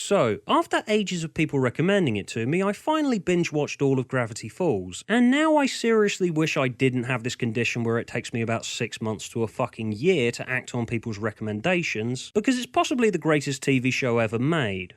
So, after ages of people recommending it to me, I finally binge-watched all of Gravity Falls, and now I seriously wish I didn't have this condition where it takes me about 6 months to a fucking year to act on people's recommendations, because it's possibly the greatest TV show ever made.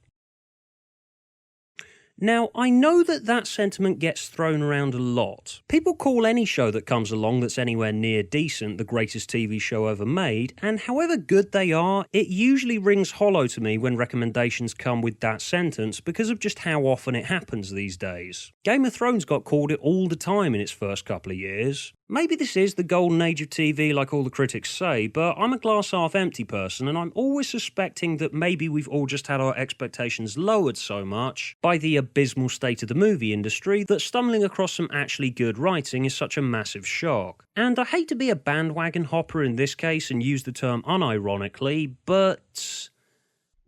Now, I know that sentiment gets thrown around a lot. People call any show that comes along that's anywhere near decent the greatest TV show ever made, and however good they are, it usually rings hollow to me when recommendations come with that sentence because of just how often it happens these days. Game of Thrones got called it all the time in its first couple of years. Maybe this is the golden age of TV like all the critics say, but I'm a glass half empty person and I'm always suspecting that maybe we've all just had our expectations lowered so much by the abysmal state of the movie industry that stumbling across some actually good writing is such a massive shock. And I hate to be a bandwagon hopper in this case and use the term unironically, but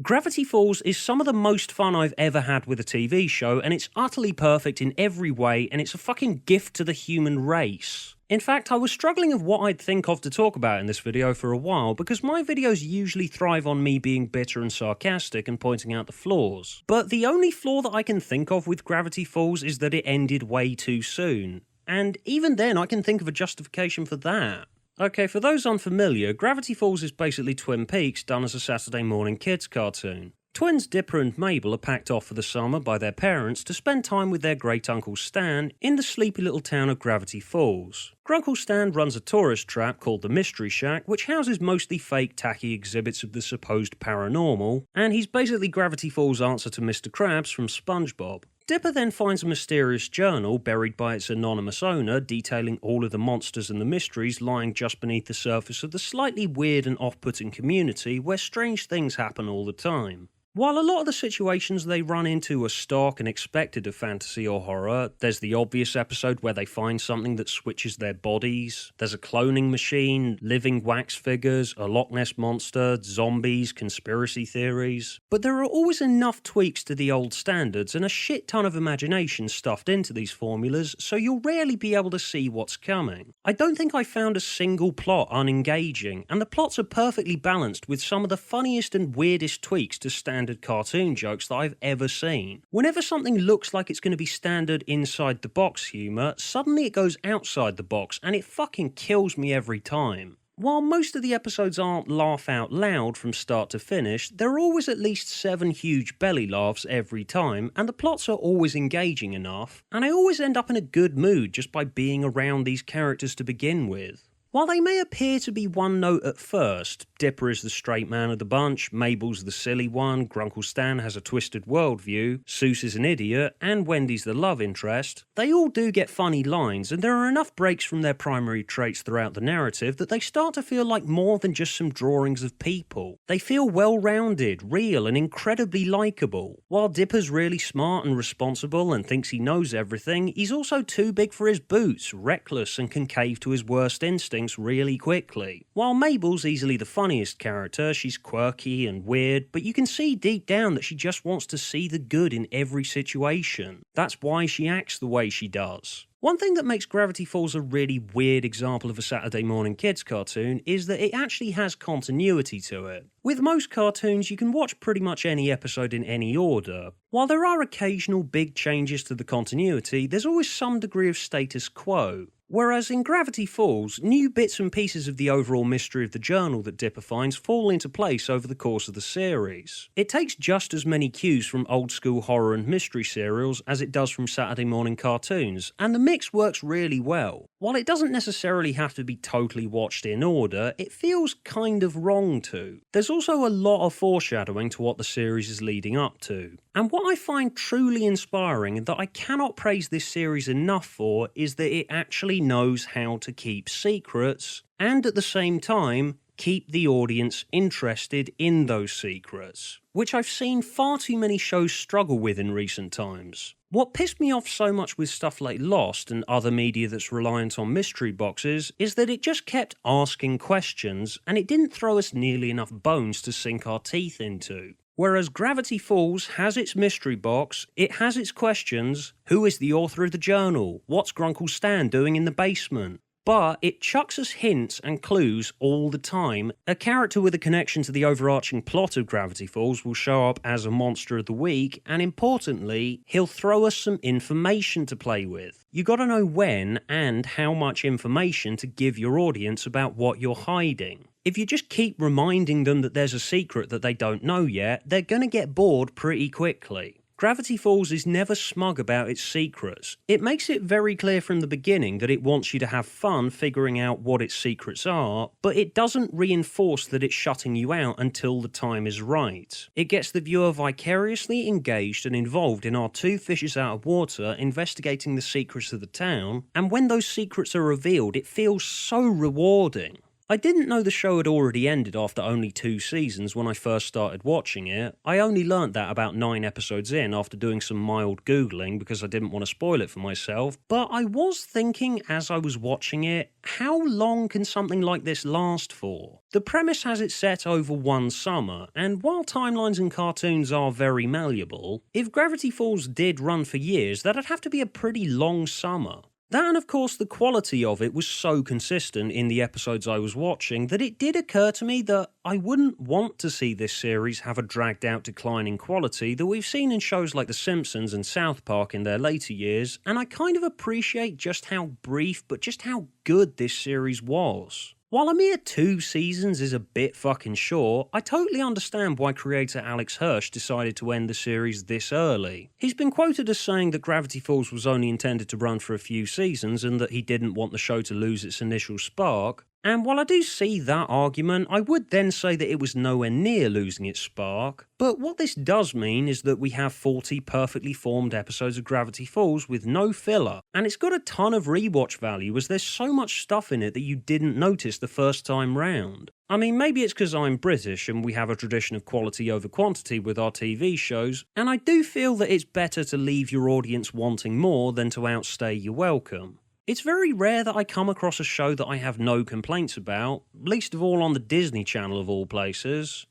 Gravity Falls is some of the most fun I've ever had with a TV show, and it's utterly perfect in every way, and it's a fucking gift to the human race. In fact, I was struggling of what I'd think of to talk about in this video for a while, because my videos usually thrive on me being bitter and sarcastic and pointing out the flaws. But the only flaw that I can think of with Gravity Falls is that it ended way too soon. And even then, I can think of a justification for that. Okay, for those unfamiliar, Gravity Falls is basically Twin Peaks done as a Saturday morning kids cartoon. Twins Dipper and Mabel are packed off for the summer by their parents to spend time with their great uncle Stan in the sleepy little town of Gravity Falls. Grunkle Stan runs a tourist trap called the Mystery Shack, which houses mostly fake tacky exhibits of the supposed paranormal, and he's basically Gravity Falls' answer to Mr. Krabs from SpongeBob. Dipper then finds a mysterious journal buried by its anonymous owner detailing all of the monsters and the mysteries lying just beneath the surface of the slightly weird and off-putting community where strange things happen all the time. While a lot of the situations they run into are stock and expected of fantasy or horror, there's the obvious episode where they find something that switches their bodies, there's a cloning machine, living wax figures, a Loch Ness monster, zombies, conspiracy theories. But there are always enough tweaks to the old standards and a shit ton of imagination stuffed into these formulas, so you'll rarely be able to see what's coming. I don't think I found a single plot unengaging, and the plots are perfectly balanced with some of the funniest and weirdest tweaks to standard cartoon jokes that I've ever seen. Whenever something looks like it's going to be standard inside the box humour, suddenly it goes outside the box and it fucking kills me every time. While most of the episodes aren't laugh out loud from start to finish, there are always at least 7 huge belly laughs every time, and the plots are always engaging enough, and I always end up in a good mood just by being around these characters to begin with. While they may appear to be one note at first, Dipper is the straight man of the bunch, Mabel's the silly one, Grunkle Stan has a twisted worldview, Seuss is an idiot, and Wendy's the love interest, they all do get funny lines, and there are enough breaks from their primary traits throughout the narrative that they start to feel like more than just some drawings of people. They feel well-rounded, real, and incredibly likeable. While Dipper's really smart and responsible and thinks he knows everything, he's also too big for his boots, reckless, and can cave to his worst instincts really quickly. While Mabel's easily the funniest character, she's quirky and weird, but you can see deep down that she just wants to see the good in every situation. That's why she acts the way she does. One thing that makes Gravity Falls a really weird example of a Saturday morning kids cartoon is that it actually has continuity to it. With most cartoons, you can watch pretty much any episode in any order. While there are occasional big changes to the continuity, there's always some degree of status quo. Whereas in Gravity Falls, new bits and pieces of the overall mystery of the journal that Dipper finds fall into place over the course of the series. It takes just as many cues from old school horror and mystery serials as it does from Saturday morning cartoons, and the mix works really well. While it doesn't necessarily have to be totally watched in order, it feels kind of wrong to. There's also a lot of foreshadowing to what the series is leading up to. And what I find truly inspiring and that I cannot praise this series enough for is that it actually knows how to keep secrets and at the same time keep the audience interested in those secrets, which I've seen far too many shows struggle with in recent times. What pissed me off so much with stuff like Lost and other media that's reliant on mystery boxes is that it just kept asking questions and it didn't throw us nearly enough bones to sink our teeth into. Whereas Gravity Falls has its mystery box, it has its questions. Who is the author of the journal? What's Grunkle Stan doing in the basement? but it chucks us hints and clues all the time. A character with a connection to the overarching plot of Gravity Falls will show up as a monster of the week, and importantly, he'll throw us some information to play with. You gotta know when and how much information to give your audience about what you're hiding. If you just keep reminding them that there's a secret that they don't know yet, they're gonna get bored pretty quickly. Gravity Falls is never smug about its secrets. It makes it very clear from the beginning that it wants you to have fun figuring out what its secrets are, but it doesn't reinforce that it's shutting you out until the time is right. It gets the viewer vicariously engaged and involved in our two fishes out of water investigating the secrets of the town, and when those secrets are revealed, it feels so rewarding. I didn't know the show had already ended after only 2 seasons when I first started watching it. I only learnt that about 9 episodes in after doing some mild googling because I didn't want to spoil it for myself, but I was thinking as I was watching it, how long can something like this last for? The premise has it set over one summer, and while timelines and cartoons are very malleable, if Gravity Falls did run for years, that'd have to be a pretty long summer. That and of course the quality of it was so consistent in the episodes I was watching that it did occur to me that I wouldn't want to see this series have a dragged out decline in quality that we've seen in shows like The Simpsons and South Park in their later years, and I kind of appreciate just how brief but just how good this series was. While a mere 2 seasons is a bit fucking short, I totally understand why creator Alex Hirsch decided to end the series this early. He's been quoted as saying that Gravity Falls was only intended to run for a few seasons and that he didn't want the show to lose its initial spark. And while I do see that argument, I would then say that it was nowhere near losing its spark. But what this does mean is that we have 40 perfectly formed episodes of Gravity Falls with no filler, and it's got a ton of rewatch value as there's so much stuff in it that you didn't notice the first time round. I mean, maybe it's because I'm British and we have a tradition of quality over quantity with our TV shows, and I do feel that it's better to leave your audience wanting more than to outstay your welcome. It's very rare that I come across a show that I have no complaints about, least of all on the Disney Channel of all places.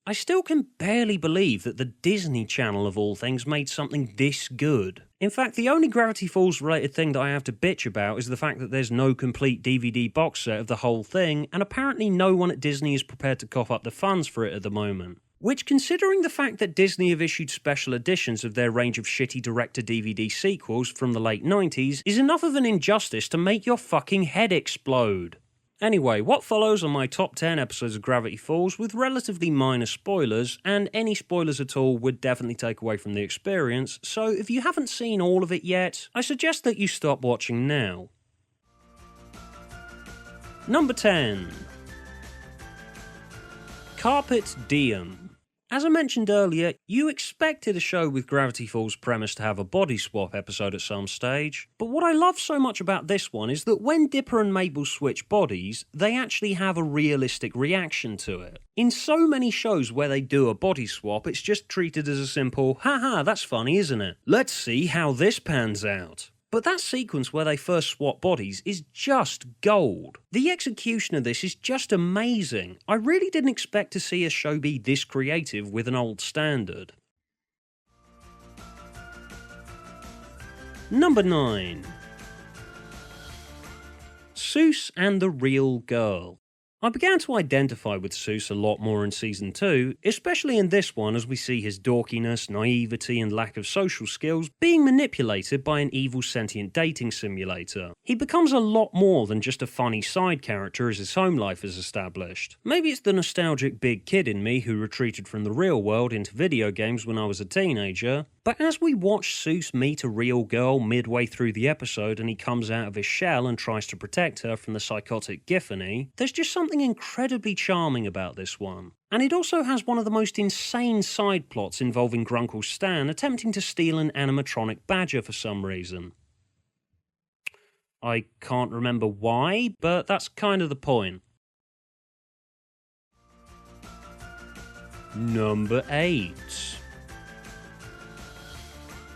I still can barely believe that the Disney Channel of all things made something this good. In fact, the only Gravity Falls related thing that I have to bitch about is the fact that there's no complete DVD box set of the whole thing, and apparently no one at Disney is prepared to cough up the funds for it at the moment. Which, considering the fact that Disney have issued special editions of their range of shitty direct-to-DVD sequels from the late 90s, is enough of an injustice to make your fucking head explode. Anyway, what follows are my top 10 episodes of Gravity Falls with relatively minor spoilers, and any spoilers at all would definitely take away from the experience, so if you haven't seen all of it yet, I suggest that you stop watching now. Number 10. Carpet Diem. As I mentioned earlier, you expected a show with Gravity Falls premise to have a body swap episode at some stage, but what I love so much about this one is that when Dipper and Mabel switch bodies, they actually have a realistic reaction to it. In so many shows where they do a body swap, it's just treated as a simple, haha, that's funny, isn't it? Let's see how this pans out. But that sequence where they first swap bodies is just gold. The execution of this is just amazing. I really didn't expect to see a show be this creative with an old standard. Number 9. Seuss and the Real Girl. I began to identify with Seuss a lot more in Season 2, especially in this one as we see his dorkiness, naivety and lack of social skills being manipulated by an evil sentient dating simulator. He becomes a lot more than just a funny side character as his home life is established. Maybe it's the nostalgic big kid in me who retreated from the real world into video games when I was a teenager, but as we watch Seuss meet a real girl midway through the episode and he comes out of his shell and tries to protect her from the psychotic Giffany, there's just something incredibly charming about this one. And it also has one of the most insane side plots involving Grunkle Stan attempting to steal an animatronic badger for some reason. I can't remember why, but that's kind of the point. Number 8.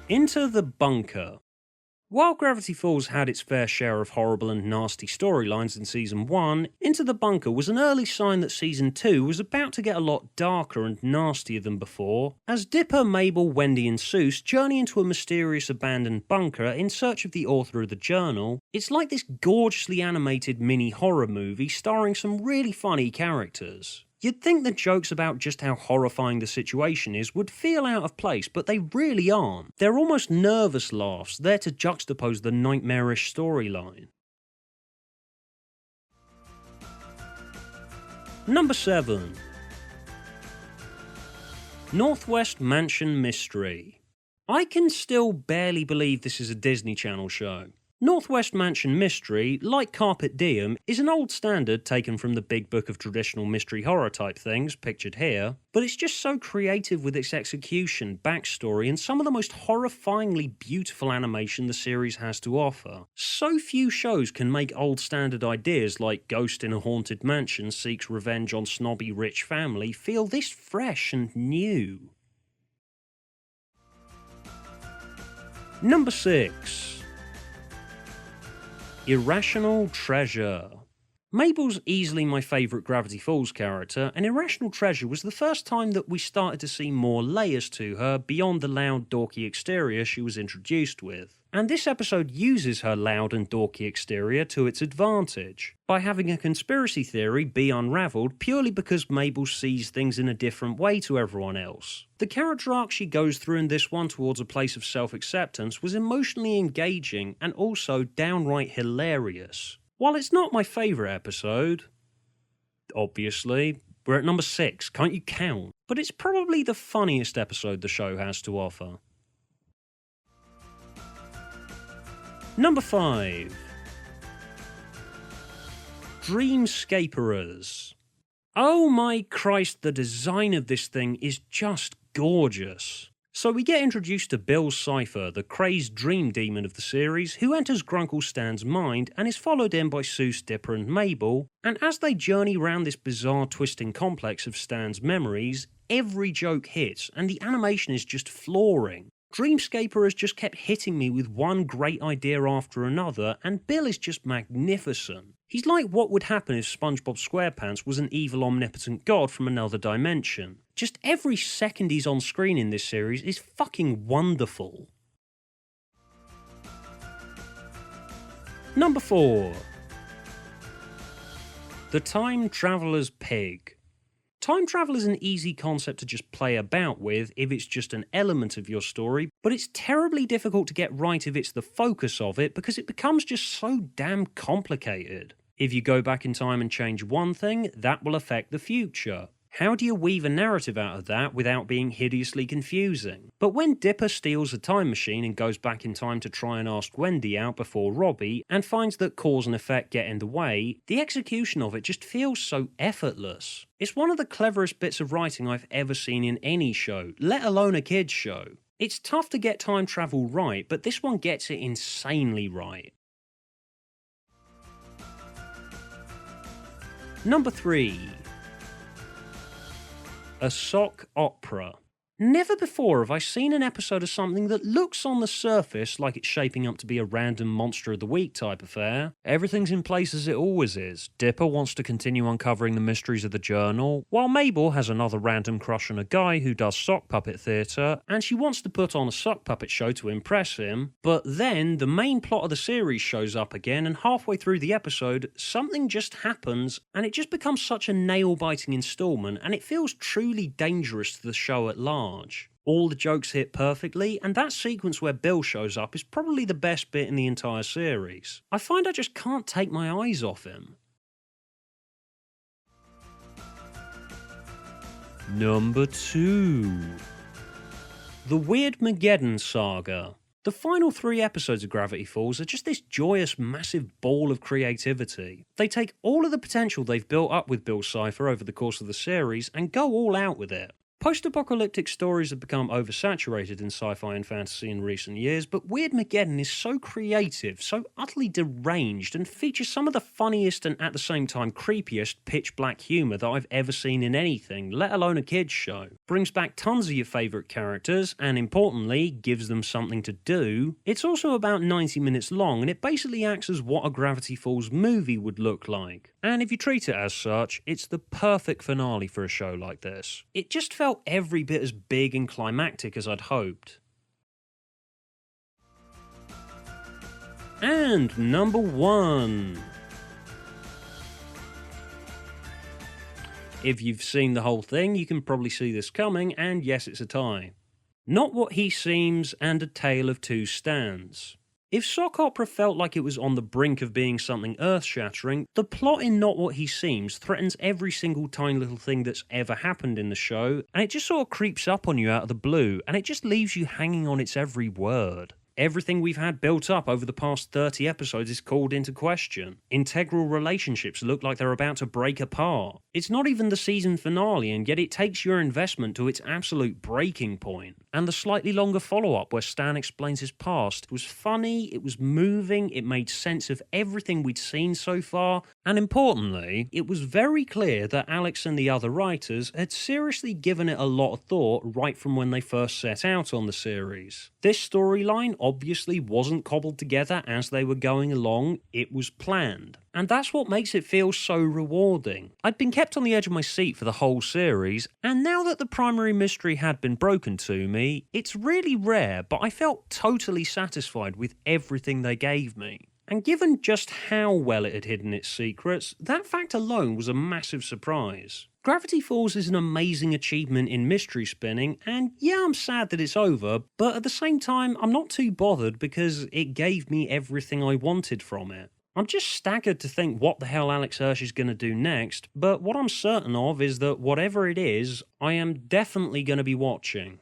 Into the Bunker. While Gravity Falls had its fair share of horrible and nasty storylines in Season 1, Into the Bunker was an early sign that Season 2 was about to get a lot darker and nastier than before, as Dipper, Mabel, Wendy and Seuss journey into a mysterious abandoned bunker in search of the author of the journal. It's like this gorgeously animated mini horror movie starring some really funny characters. You'd think the jokes about just how horrifying the situation is would feel out of place, but they really aren't. They're almost nervous laughs, there to juxtapose the nightmarish storyline. Number 7. Northwest Mansion Mystery. I can still barely believe this is a Disney Channel show. Northwest Mansion Mystery, like Carpet Diem, is an old standard taken from the big book of traditional mystery horror type things, pictured here, but it's just so creative with its execution, backstory, and some of the most horrifyingly beautiful animation the series has to offer. So few shows can make old standard ideas like Ghost in a Haunted Mansion seeks revenge on snobby rich family feel this fresh and new. Number 6. Irrational Treasure. Mabel's easily my favourite Gravity Falls character, and Irrational Treasure was the first time that we started to see more layers to her beyond the loud, dorky exterior she was introduced with. And this episode uses her loud and dorky exterior to its advantage, by having a conspiracy theory be unravelled purely because Mabel sees things in a different way to everyone else. The character arc she goes through in this one towards a place of self-acceptance was emotionally engaging and also downright hilarious. While it's not my favourite episode, obviously, we're at number 6, can't you count? But it's probably the funniest episode the show has to offer. Number 5. Dreamscaperers. Oh my Christ, the design of this thing is just gorgeous. So we get introduced to Bill Cipher, the crazed dream demon of the series, who enters Grunkle Stan's mind and is followed in by Seuss, Dipper and Mabel, and as they journey around this bizarre twisting complex of Stan's memories, every joke hits and the animation is just flooring. Dreamscaper has just kept hitting me with one great idea after another, and Bill is just magnificent. He's like what would happen if SpongeBob SquarePants was an evil omnipotent god from another dimension. Just every second he's on screen in this series is fucking wonderful. Number 4. The Time Traveler's Pig. Time travel is an easy concept to just play about with if it's just an element of your story, but it's terribly difficult to get right if it's the focus of it because it becomes just so damn complicated. If you go back in time and change one thing, that will affect the future. How do you weave a narrative out of that without being hideously confusing? But when Dipper steals a time machine and goes back in time to try and ask Wendy out before Robbie, and finds that cause and effect get in the way, the execution of it just feels so effortless. It's one of the cleverest bits of writing I've ever seen in any show, let alone a kids show. It's tough to get time travel right, but this one gets it insanely right. Number 3. A sock opera. Never before have I seen an episode of something that looks on the surface like it's shaping up to be a random Monster of the Week type affair. Everything's in place as it always is. Dipper wants to continue uncovering the mysteries of the journal, while Mabel has another random crush on a guy who does sock puppet theatre, and she wants to put on a sock puppet show to impress him. But then the main plot of the series shows up again, and halfway through the episode, something just happens, and it just becomes such a nail-biting installment, and it feels truly dangerous to the show at large. All the jokes hit perfectly, and that sequence where Bill shows up is probably the best bit in the entire series. I find I just can't take my eyes off him. Number 2. The Weirdmageddon Saga. The final 3 episodes of Gravity Falls are just this joyous, massive ball of creativity. They take all of the potential they've built up with Bill Cipher over the course of the series and go all out with it. Post-apocalyptic stories have become oversaturated in sci-fi and fantasy in recent years, but Weirdmageddon is so creative, so utterly deranged, and features some of the funniest and at the same time creepiest pitch-black humour that I've ever seen in anything, let alone a kids show. Brings back tons of your favourite characters, and importantly, gives them something to do. It's also about 90 minutes long, and it basically acts as what a Gravity Falls movie would look like. And if you treat it as such, it's the perfect finale for a show like this. It just felt every bit as big and climactic as I'd hoped. And number 1. If you've seen the whole thing, you can probably see this coming, and yes, it's a tie. Not What He Seems and A Tale of Two Stands. If sock opera felt like it was on the brink of being something earth-shattering, the plot in Not What He Seems threatens every single tiny little thing that's ever happened in the show, and it just sort of creeps up on you out of the blue, and it just leaves you hanging on its every word. Everything we've had built up over the past 30 episodes is called into question. Integral relationships look like they're about to break apart. It's not even the season finale, and yet it takes your investment to its absolute breaking point. And the slightly longer follow-up where Stan explains his past was funny, it was moving, it made sense of everything we'd seen so far, and importantly, it was very clear that Alex and the other writers had seriously given it a lot of thought right from when they first set out on the series. This storyline obviously wasn't cobbled together as they were going along, it was planned. And that's what makes it feel so rewarding. I'd been kept on the edge of my seat for the whole series, and now that the primary mystery had been broken to me, it's really rare, but I felt totally satisfied with everything they gave me. And given just how well it had hidden its secrets, that fact alone was a massive surprise. Gravity Falls is an amazing achievement in mystery spinning, and yeah, I'm sad that it's over, but at the same time, I'm not too bothered because it gave me everything I wanted from it. I'm just staggered to think what the hell Alex Hirsch is going to do next, but what I'm certain of is that whatever it is, I am definitely going to be watching.